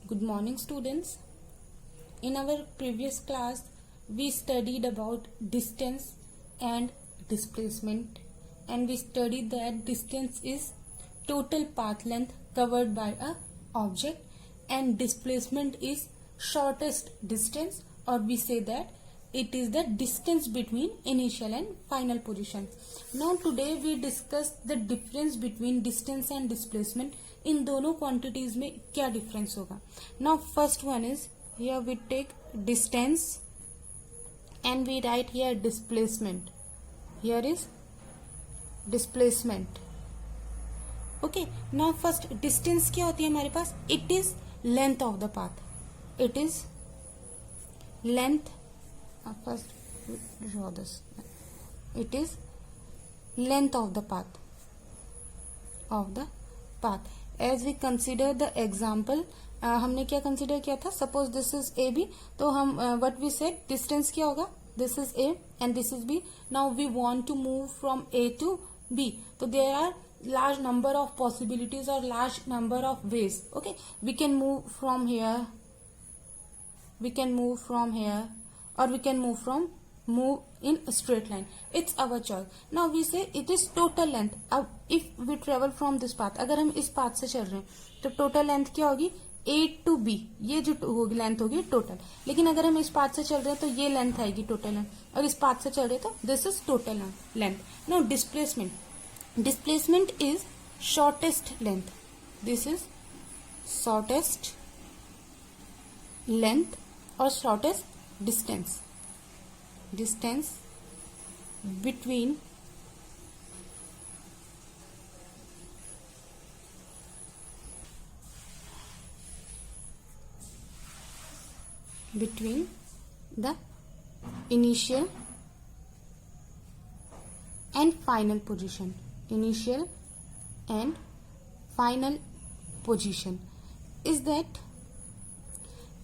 Good morning, students. In our previous class, we studied about distance and displacement, and we studied that distance is total path length covered by a object, and displacement is shortest distance, or we say that it is the distance between initial and final position. Now today we discuss the difference between distance and displacement. इन दोनों quantities में क्या difference होगा. Now first one is here we take distance and we write here displacement. Here is displacement. Okay, now first distance क्या होती है हमारे पास. It is length of the path. It is length. First draw this. It is length of the path. Of the path. As we consider the example, हमने क्या consider किया था. Suppose this is A B, तो हम what we said distance क्या होगा. This is A and this is B. Now we want to move from A to B, तो there are large number of possibilities or large number of ways. Okay, we can move from here, we can move from here, or we can move in a straight line. It's our choice. Now we say it is total length. अब if we travel from this path, अगर हम इस path से चल रहे हैं तो total length क्या होगी. A to B, ये जो होगी लेंथ होगी टोटल. लेकिन अगर हम इस पाथ से चल रहे हैं तो ये लेंथ आएगी टोटल लेंथ, और इस पाथ से चल रहे हैं तो this is total length. Now displacement. Displacement is shortest length. This is shortest length or shortest distance. Distance between the initial and final position. Initial and final position is that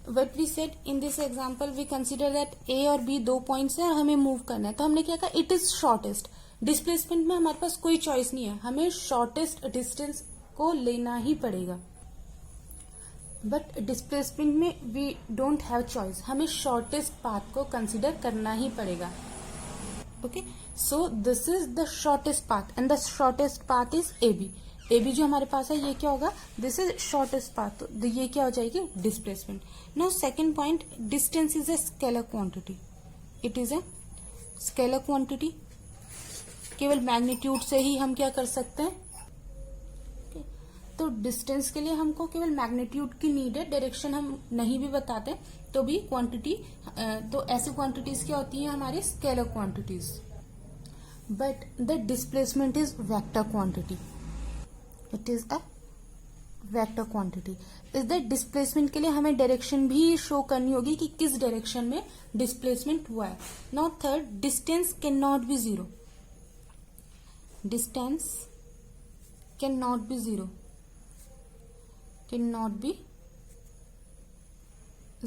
what we said in this example. We consider that A और B दो points है और हमें move करना है, तो हमने क्या कहा. It is shortest. डिस्प्लेसमेंट में हमारे पास कोई चॉइस नहीं है, हमें शॉर्टेस्ट डिस्टेंस को लेना ही पड़ेगा. बट डिस्प्लेसमेंट में वी डोंट हैव चॉइस, हमें शॉर्टेस्ट पाथ को कंसिडर करना ही पड़ेगा. Okay, so this is the shortest path and the shortest path is A B. A B जो हमारे पास है ये क्या होगा. दिस इज शॉर्टेस्ट पाथ, तो ये क्या हो जाएगी displacement. Now second point, distance is a scalar quantity. It is a scalar quantity. केवल मैग्नीट्यूड से ही हम क्या कर सकते हैं. तो डिस्टेंस के लिए हमको केवल मैग्नीट्यूड की नीड है, डायरेक्शन हम नहीं भी बताते तो भी क्वांटिटी. तो ऐसी क्वांटिटीज क्या होती है हमारी scalar quantities. But the displacement is vector quantity. It is a vector quantity. इस द डिस्प्लेसमेंट के लिए हमें डायरेक्शन भी शो करनी होगी कि किस डायरेक्शन में डिस्प्लेसमेंट हुआ है. Now third, distance can not be zero. Distance can not be zero. cannot be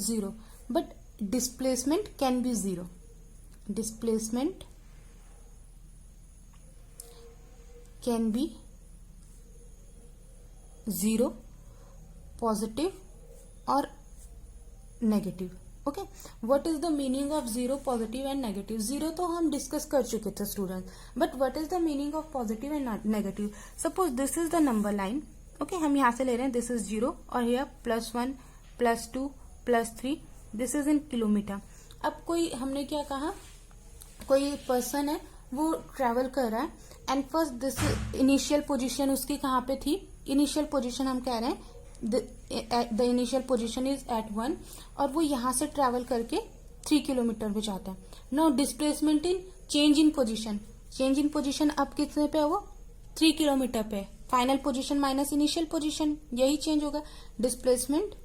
zero, but displacement can be zero. Displacement can be zero, positive or negative. Okay, what is the meaning of zero, positive and negative? Zero तो हम discuss कर चुके थे student, but what is the meaning of positive and negative? Suppose this is the number line. Okay, हम यहाँ से ले रहे हैं दिस इज 0 और here +1 +2 +3. This is in kilometre. अब कोई हमने क्या कहा, कोई पर्सन है वो ट्रेवल कर रहा है and first this initial position उसकी कहाँ पे थी. इनिशियल पोजीशन हम कह रहे हैं the initial position is at 1 और वो यहाँ से ट्रेवल करके 3 किलोमीटर पे जाता है. Now displacement in change in position. Change in position अब कितने पे है वो 3 किलोमीटर पे. Final position minus initial position, यही चेंज होगा. Displacement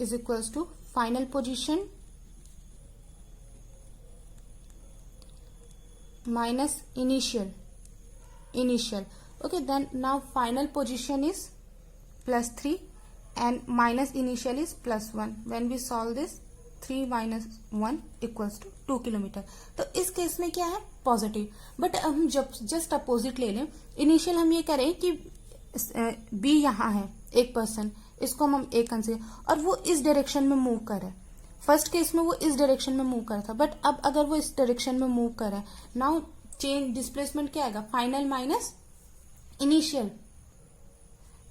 is equals to final position minus initial. Okay, then now final position is +3 and minus initial is +1. When we solve this 3 minus 1 equals to 2 kilometre. तो इस case में क्या है positive. But हम जब just opposite ले लें, initial हम ये करें कि बी यहाँ है एक पर्सन, इसको हम ए कंसीडर, और वो इस डायरेक्शन में मूव कर रहा है। फर्स्ट केस में वो इस डायरेक्शन में मूव कर रहा था, बट अब अगर वो इस डायरेक्शन में मूव कर रहा है, नाउ चेंज डिस्प्लेसमेंट क्या आएगा, फाइनल माइनस इनिशियल।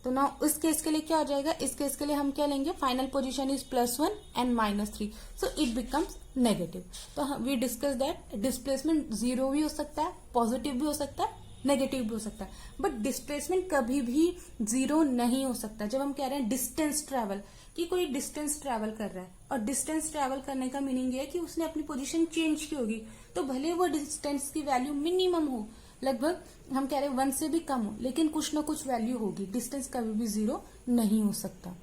तो ना इस केस के लिए क्या हो जाएगा, इस केस के लिए हम क्या लेंगे, final position is +1 and -3, so it becomes negative. तो वी डिस्कस दैट डिस्प्लेसमेंट 0 भी हो सकता है, पॉजिटिव भी हो सकता है, नेगेटिव भी हो सकता है, बट डिस्प्लेसमेंट कभी भी 0 नहीं हो सकता। जब हम कह रहे हैं डिस्टेंस ट्रेवल, कि कोई डिस्टेंस ट्रेवल कर रहा है, और डिस्टेंस ट्रेवल करने का मीनिंग ये है कि उसने अपनी पोजीशन चेंज की होगी, तो भले वो डिस्टेंस की वैल्यू मिनिमम हो, लगभग हम कह रहे हैं 1 से भी कम हो, लेकिन कुछ ना कुछ वैल्यू होगी, डिस्टेंस कभी भी 0 नहीं हो सकता।